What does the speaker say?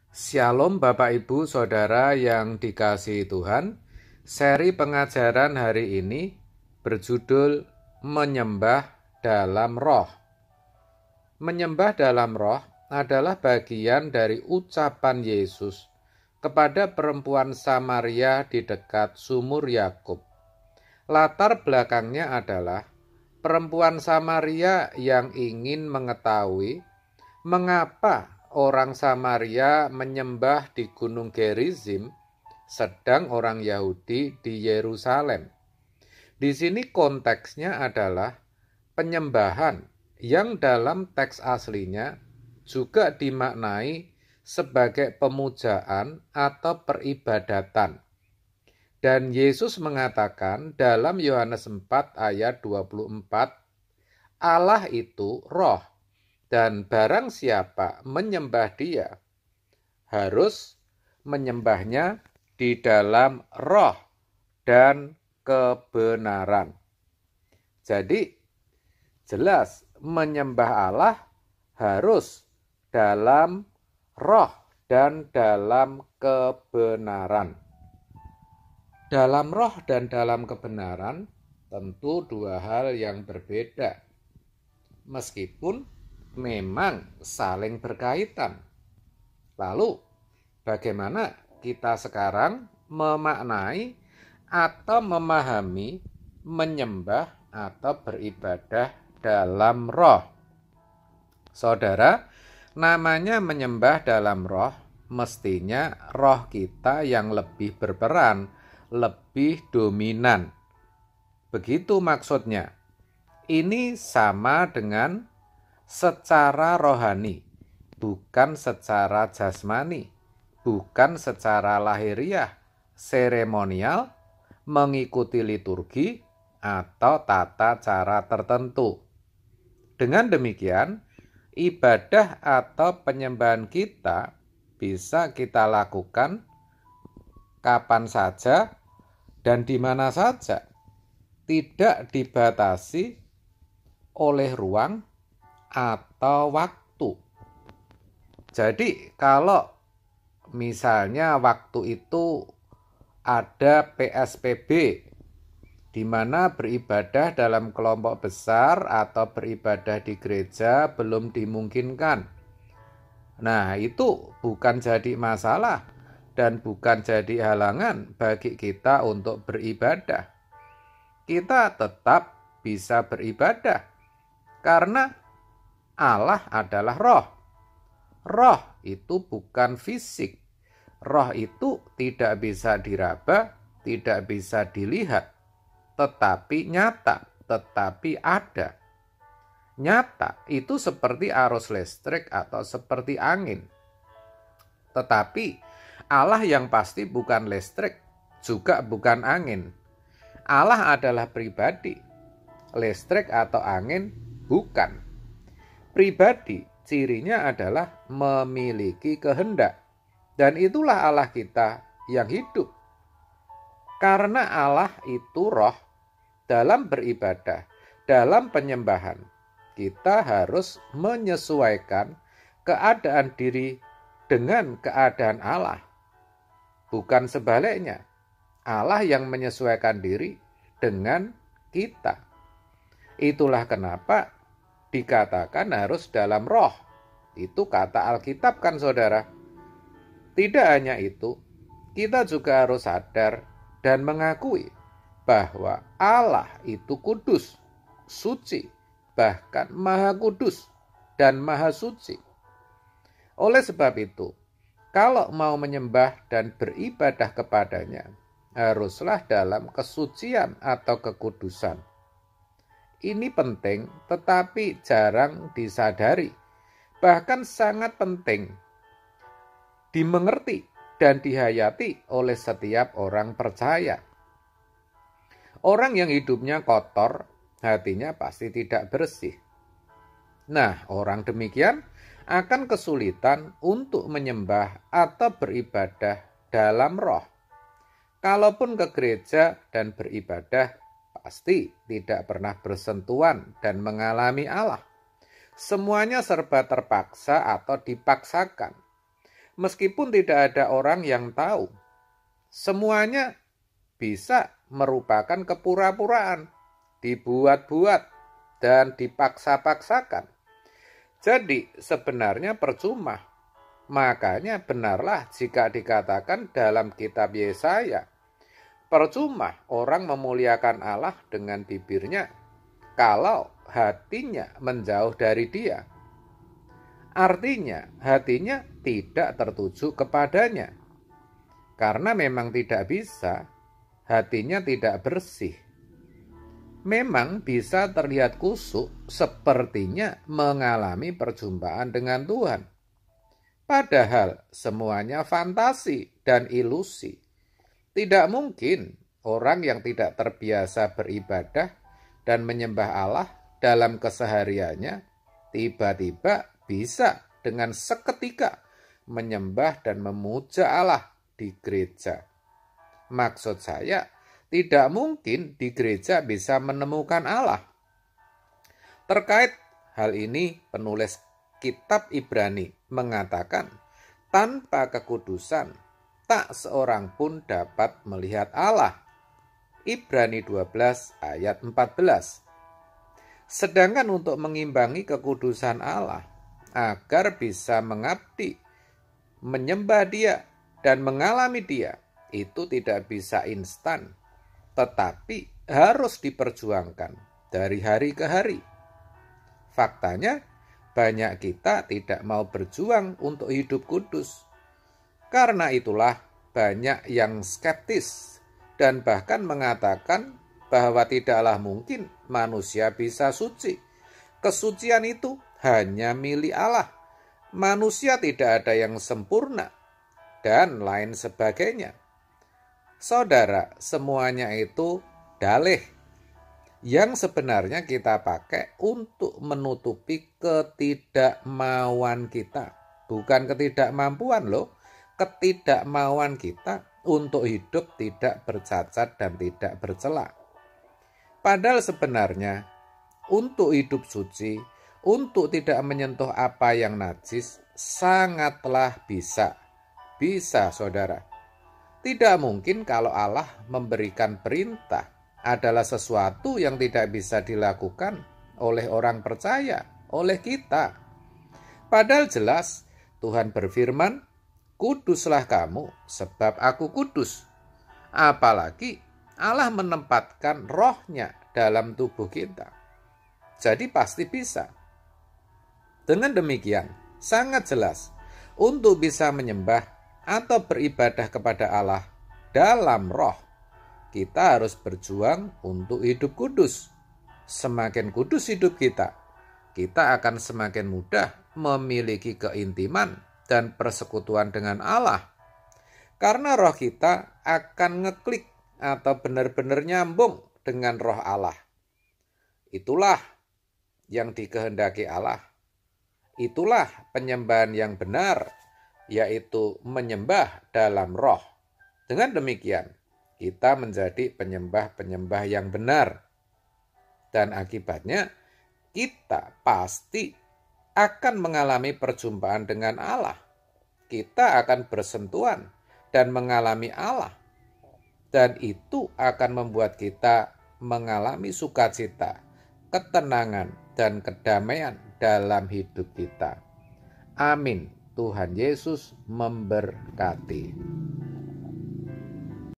Shalom Bapak Ibu Saudara yang dikasihi Tuhan. Seri pengajaran hari ini berjudul Menyembah dalam Roh. Menyembah dalam Roh adalah bagian dari ucapan Yesus kepada perempuan Samaria di dekat sumur Yakub. Latar belakangnya adalah perempuan Samaria yang ingin mengetahui mengapa orang Samaria menyembah di Gunung Gerizim, sedang orang Yahudi di Yerusalem. Di sini konteksnya adalah penyembahan yang dalam teks aslinya juga dimaknai sebagai pemujaan atau peribadatan. Dan Yesus mengatakan dalam Yohanes 4 ayat 24, Allah itu roh, dan barang siapa menyembah Dia harus menyembahnya di dalam roh dan kebenaran. Jadi jelas menyembah Allah harus dalam roh dan dalam kebenaran. Dalam roh dan dalam kebenaran tentu dua hal yang berbeda, meskipun memang saling berkaitan. Lalu, bagaimana kita sekarang memaknai atau memahami menyembah atau beribadah dalam roh? Saudara, namanya menyembah dalam roh, mestinya roh kita yang lebih berperan, lebih dominan. Begitu maksudnya. Ini sama dengan secara rohani, bukan secara jasmani, bukan secara lahiriah, seremonial, mengikuti liturgi, atau tata cara tertentu. Dengan demikian, ibadah atau penyembahan kita bisa kita lakukan kapan saja dan di mana saja, tidak dibatasi oleh ruang atau waktu. Jadi kalau misalnya waktu itu ada PSBB, di mana beribadah dalam kelompok besar atau beribadah di gereja belum dimungkinkan. Nah, itu bukan jadi masalah dan bukan jadi halangan bagi kita untuk beribadah. Kita tetap bisa beribadah karena Allah adalah roh. Roh itu bukan fisik. Roh itu tidak bisa diraba, tidak bisa dilihat, tetapi nyata, tetapi ada. Nyata itu seperti arus listrik atau seperti angin. Tetapi Allah yang pasti bukan listrik, juga bukan angin. Allah adalah pribadi. Listrik atau angin bukan. Pribadi, cirinya adalah memiliki kehendak. Dan itulah Allah kita yang hidup. Karena Allah itu roh, dalam beribadah, dalam penyembahan, kita harus menyesuaikan keadaan diri dengan keadaan Allah. Bukan sebaliknya. Allah yang menyesuaikan diri dengan kita. Itulah kenapa dikatakan harus dalam roh. Itu kata Alkitab kan saudara. Tidak hanya itu, kita juga harus sadar dan mengakui bahwa Allah itu kudus, suci, bahkan maha kudus dan maha suci. Oleh sebab itu, kalau mau menyembah dan beribadah kepadanya, haruslah dalam kesucian atau kekudusan. Ini penting, tetapi jarang disadari. Bahkan sangat penting dimengerti dan dihayati oleh setiap orang percaya. Orang yang hidupnya kotor, hatinya pasti tidak bersih. Nah, orang demikian akan kesulitan untuk menyembah atau beribadah dalam roh. Kalaupun ke gereja dan beribadah, pasti tidak pernah bersentuhan dan mengalami Allah. Semuanya serba terpaksa atau dipaksakan. Meskipun tidak ada orang yang tahu, semuanya bisa merupakan kepura-puraan, dibuat-buat, dan dipaksa-paksakan. Jadi sebenarnya percuma. Makanya benarlah jika dikatakan dalam kitab Yesaya, percuma orang memuliakan Allah dengan bibirnya kalau hatinya menjauh dari Dia. Artinya hatinya tidak tertuju kepadanya. Karena memang tidak bisa, hatinya tidak bersih. Memang bisa terlihat kusuk, sepertinya mengalami perjumpaan dengan Tuhan. Padahal semuanya fantasi dan ilusi. Tidak mungkin orang yang tidak terbiasa beribadah dan menyembah Allah dalam kesehariannya tiba-tiba bisa dengan seketika menyembah dan memuja Allah di gereja. Maksud saya, tidak mungkin di gereja bisa menemukan Allah. Terkait hal ini, penulis kitab Ibrani mengatakan, tanpa kekudusan, tak seorang pun dapat melihat Allah. Ibrani 12 ayat 14. Sedangkan untuk mengimbangi kekudusan Allah, agar bisa mengabdi, menyembah Dia, dan mengalami Dia, itu tidak bisa instan, tetapi harus diperjuangkan dari hari ke hari. Faktanya, banyak kita tidak mau berjuang untuk hidup kudus. Karena itulah banyak yang skeptis dan bahkan mengatakan bahwa tidaklah mungkin manusia bisa suci. Kesucian itu hanya milik Allah. Manusia tidak ada yang sempurna, dan lain sebagainya. Saudara, semuanya itu dalih yang sebenarnya kita pakai untuk menutupi ketidakmauan kita. Bukan ketidakmampuan loh, ketidakmauan kita untuk hidup tidak bercacat dan tidak bercela. Padahal sebenarnya untuk hidup suci, untuk tidak menyentuh apa yang najis, sangatlah bisa. Bisa, saudara. Tidak mungkin kalau Allah memberikan perintah adalah sesuatu yang tidak bisa dilakukan oleh orang percaya, oleh kita. Padahal jelas Tuhan berfirman, kuduslah kamu sebab aku kudus. Apalagi Allah menempatkan rohnya dalam tubuh kita. Jadi pasti bisa. Dengan demikian, sangat jelas untuk bisa menyembah atau beribadah kepada Allah dalam roh, kita harus berjuang untuk hidup kudus. Semakin kudus hidup kita, kita akan semakin mudah memiliki keintiman dan persekutuan dengan Allah. Karena roh kita akan ngeklik atau benar-benar nyambung dengan roh Allah. Itulah yang dikehendaki Allah. Itulah penyembahan yang benar, yaitu menyembah dalam roh. Dengan demikian, kita menjadi penyembah-penyembah yang benar. Dan akibatnya, kita pasti akan mengalami perjumpaan dengan Allah. Kita akan bersentuhan dan mengalami Allah. Dan itu akan membuat kita mengalami sukacita, ketenangan, dan kedamaian dalam hidup kita. Amin. Tuhan Yesus memberkati.